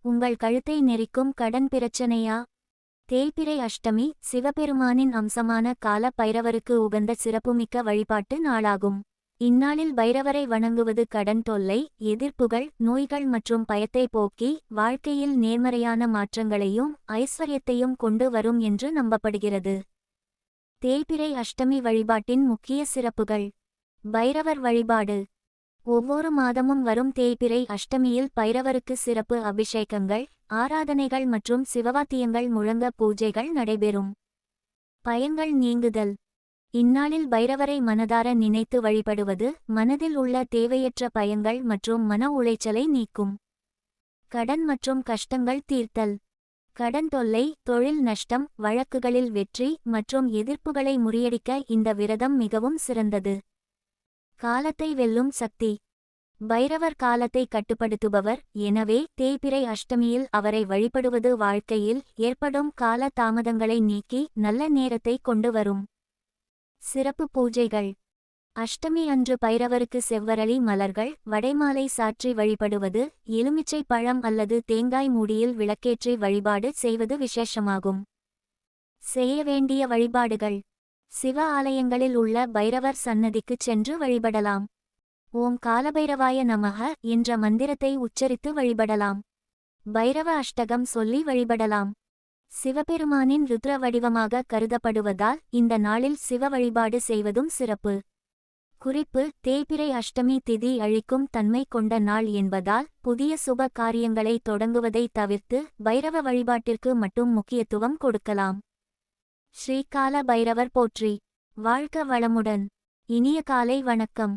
உங்கள் கழுத்தை நெரிக்கும் கடன் பிரச்சனையா? தேய்பிறை அஷ்டமி சிவபெருமானின் அம்சமான கால பைரவருக்கு உகந்த சிறப்புமிக்க வழிபாட்டு நாளாகும். இந்நாளில் பைரவரை வணங்குவது கடன் தொல்லை, எதிர்ப்புகள், நோய்கள் மற்றும் பயத்தை போக்கி வாழ்க்கையில் நேர்மறையான மாற்றங்களையும் ஐஸ்வர்யத்தையும் கொண்டு வரும் என்று நம்பப்படுகிறது. தேய்பிறை அஷ்டமி வழிபாட்டின் முக்கிய சிறப்புகள். பைரவர் வழிபாடு. ஒவ்வொரு மாதமும் வரும் தேய்பிறை அஷ்டமியில் பைரவருக்கு சிறப்பு அபிஷேகங்கள், ஆராதனைகள் மற்றும் சிவவாத்தியங்கள் முழங்க பூஜைகள் நடைபெறும். பயன்கள் நீங்குதல். இந்நாளில் பைரவரை மனதார நினைத்து வழிபடுவது மனதில் உள்ள தேவையற்ற பயங்கள் மற்றும் மன உளைச்சலை நீக்கும். கடன் மற்றும் கஷ்டங்கள் தீர்த்தல். கடன் தொல்லை, தொழில் நஷ்டம், வழக்குகளில் வெற்றி மற்றும் எதிர்ப்புகளை முறியடிக்க இந்த விரதம் மிகவும் சிறந்தது. காலத்தை வெல்லும் சக்தி. பைரவர் காலத்தை கட்டுப்படுத்துபவர், எனவே தேய்பிறை அஷ்டமியில் அவரை வழிபடுவது வாழ்க்கையில் ஏற்படும் கால தாமதங்களை நீக்கி நல்ல நேரத்தை கொண்டு வரும். சிறப்பு பூஜைகள். அஷ்டமி அன்று பைரவருக்கு செவ்வரளி மலர்கள், வடைமாலை சாற்றி வழிபடுவது, எலுமிச்சை பழம் அல்லது தேங்காய் மூடியில் விளக்கேற்றி வழிபாடு செய்வது விசேஷமாகும். செய்ய வேண்டிய வழிபாடுகள். சிவ ஆலயங்களில் உள்ள பைரவர் சன்னதிக்குச் சென்று வழிபடலாம். ஓம் காலபைரவாய நமக என்ற மந்திரத்தை உச்சரித்து வழிபடலாம். பைரவ அஷ்டகம் சொல்லி வழிபடலாம். சிவபெருமானின் ருத்ர வடிவமாக கருதப்படுவதால் இந்த நாளில் சிவ வழிபாடு செய்வதும் சிறப்பு. குறிப்பு: தேய்பிறை அஷ்டமி திதி அழிக்கும் தன்மை கொண்ட நாள் என்பதால் புதிய சுப காரியங்களை தொடங்குவதை தவிர்த்து பைரவ வழிபாட்டிற்கு மட்டும் முக்கியத்துவம் கொடுக்கலாம். ஸ்ரீ கால பைரவர் போற்றி. வாழ்க வளமுடன். இனிய காலை வணக்கம்.